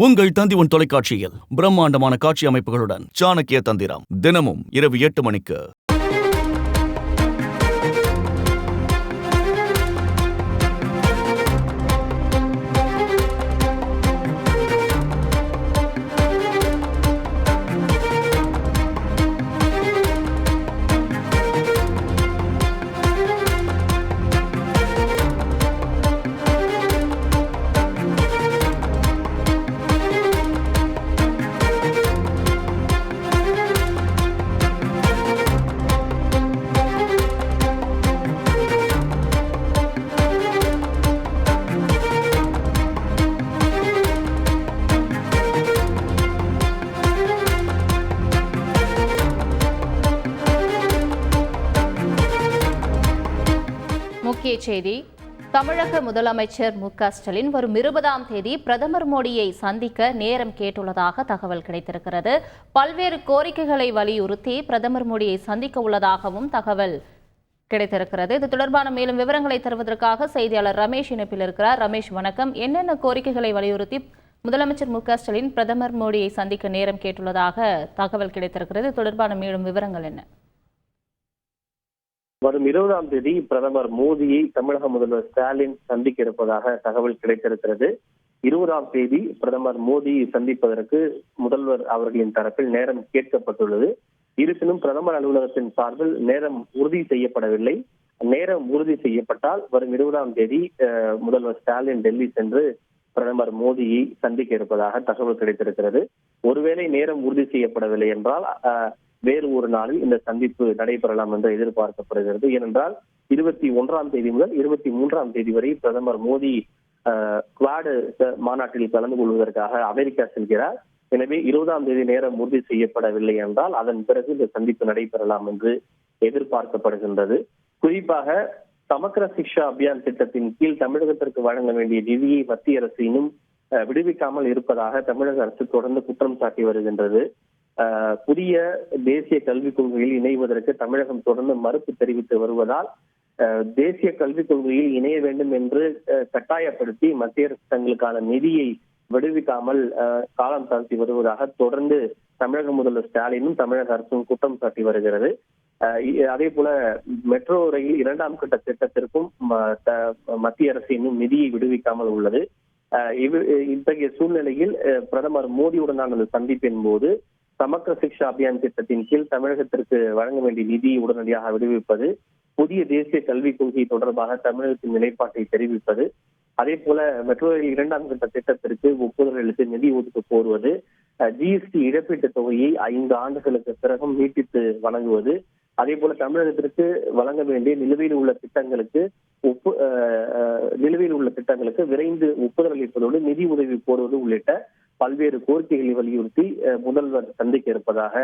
உங்கள் தந்தி தொலைக்காட்சியில் பிரம்மாண்டமான காட்சி அமைப்புகளுடன் சாணக்கிய தந்திரம் தினமும் இரவு 8 மணிக்கு. முக்கிய செய்தி. தமிழக முதலமைச்சர் மு.க.ஸ்டாலின் வரும் 20ஆம் தேதி பிரதமர் மோடியை சந்திக்க நேரம் கேட்டுள்ளதாக தகவல் கிடைத்திருக்கிறது. பல்வேறு கோரிக்கைகளை வலியுறுத்தி பிரதமர் மோடியை சந்திக்க உள்ளதாகவும் தகவல் கிடைத்திருக்கிறது. இது தொடர்பான மேலும் விவரங்களை தருவதற்காக செய்தியாளர் ரமேஷ் இணைப்பில் இருக்கிறார். ரமேஷ், வணக்கம். என்னென்ன கோரிக்கைகளை வலியுறுத்தி முதலமைச்சர் மு.க.ஸ்டாலின் பிரதமர் மோடியை சந்திக்க நேரம் கேட்டுள்ளதாக தகவல் கிடைத்திருக்கிறது? தொடர்பான மேலும் விவரங்கள் என்ன? வரும் 20ஆம் தேதி பிரதமர் மோடியை தமிழக முதல்வர் ஸ்டாலின் சந்திக்க இருப்பதாக தகவல் கிடைத்திருக்கிறது. 20ஆம் தேதி பிரதமர் மோடியை சந்திப்பதற்கு முதல்வர் அவர்களின் தரப்பில் நேரம் கேட்கப்பட்டுள்ளது. இருப்பினும் பிரதமர் அலுவலகத்தின் சார்பில் நேரம் உறுதி செய்யப்படவில்லை. நேரம் உறுதி செய்யப்பட்டால் வரும் 20ஆம் தேதி முதல்வர் ஸ்டாலின் டெல்லி சென்று பிரதமர் மோடியை சந்திக்க இருப்பதாக தகவல் கிடைத்திருக்கிறது. ஒருவேளை நேரம் உறுதி செய்யப்படவில்லை என்றால் வேறு ஒரு நாளில் இந்த சந்திப்பு நடைபெறலாம் என்று எதிர்பார்க்கப்படுகிறது. ஏனென்றால் 21ஆம் தேதி முதல் 23ஆம் தேதி வரை பிரதமர் மோடி குவாட் மாநாட்டில் கலந்து கொள்வதற்காக அமெரிக்கா செல்கிறார். எனவே 20ஆம் தேதி நேரம் உறுதி செய்யப்படவில்லை என்றால் அதன் பிறகு இந்த சந்திப்பு நடைபெறலாம் என்று எதிர்பார்க்கப்படுகின்றது. குறிப்பாக சமக்ர சிக்ஷா அபியான் திட்டத்தின் கீழ் தமிழகத்திற்கு வழங்க வேண்டிய நிதியை மத்திய அரசு இன்னும் விடுவிக்காமல் இருப்பதாக தமிழக அரசு தொடர்ந்து குற்றம் சாட்டி வருகின்றது. புதிய தேசிய கல்விக் கொள்கையில் இணைவதற்கு தமிழகம் தொடர்ந்து மறுப்பு தெரிவித்து வருவதால் தேசிய கல்விக் கொள்கையில் இணைய வேண்டும் என்று கட்டாயப்படுத்தி மத்திய அரசு தங்களுக்கான நிதியை விடுவிக்காமல் காலம் தாழ்த்தி வருவதாக தொடர்ந்து தமிழக முதல்வர் ஸ்டாலினும் தமிழக அரசும் குற்றம் சாட்டி வருகிறது. அதே போல மெட்ரோ ரயில் 2ஆம் கட்ட திட்டத்திற்கும் மத்திய அரசு இன்னும் நிதியை விடுவிக்காமல் உள்ளது. இத்தகைய சூழ்நிலையில் பிரதமர் மோடியுடனான அந்த சந்திப்பின் போது சமக்ர சிக்ஷா அபியான் திட்டத்தின் கீழ் தமிழகத்திற்கு வழங்க வேண்டிய நிதியை உடனடியாக விடுவிப்பது, புதிய தேசிய கல்விக் கொள்கை தொடர்பாக தமிழகத்தின் நிலைப்பாட்டை தெரிவிப்பது, அதே போல மெட்ரோ ரயில் 2ஆம் கட்ட திட்டத்திற்கு ஒப்புதல் அளித்து நிதி ஒதுக்க கோருவது, ஜிஎஸ்டி இழப்பீட்டு தொகையை 5 ஆண்டுகளுக்கு பிறகும் நீட்டித்து வழங்குவது, அதே போல தமிழகத்திற்கு வழங்க வேண்டிய நிலுவையில் உள்ள திட்டங்களுக்கு விரைந்து ஒப்புதல் அளிப்பதோடு நிதி உதவி கோருவது உள்ளிட்ட பல்வேறு கோரிக்கைகளை வலியுறுத்தி முதல்வர் சந்திக்க இருப்பதாக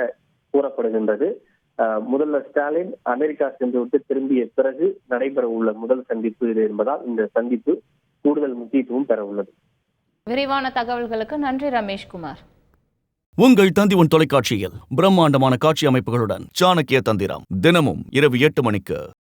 கூறப்படுகின்றது. முதல்வர் ஸ்டாலின் அமெரிக்கா சென்றுவிட்டு திரும்பிய பிறகு நடைபெற உள்ள முதல் சந்திப்பு இது என்பதால் இந்த சந்திப்பு கூடுதல் முக்கியத்துவம் பெற உள்ளது. விரிவான தகவல்களுக்கு நன்றி ரமேஷ்குமார். உங்கள் தந்தி தொலைக்காட்சியில் பிரம்மாண்டமான காட்சி அமைப்புகளுடன் சாணக்கிய தந்திரம் தினமும் இரவு 8 மணிக்கு.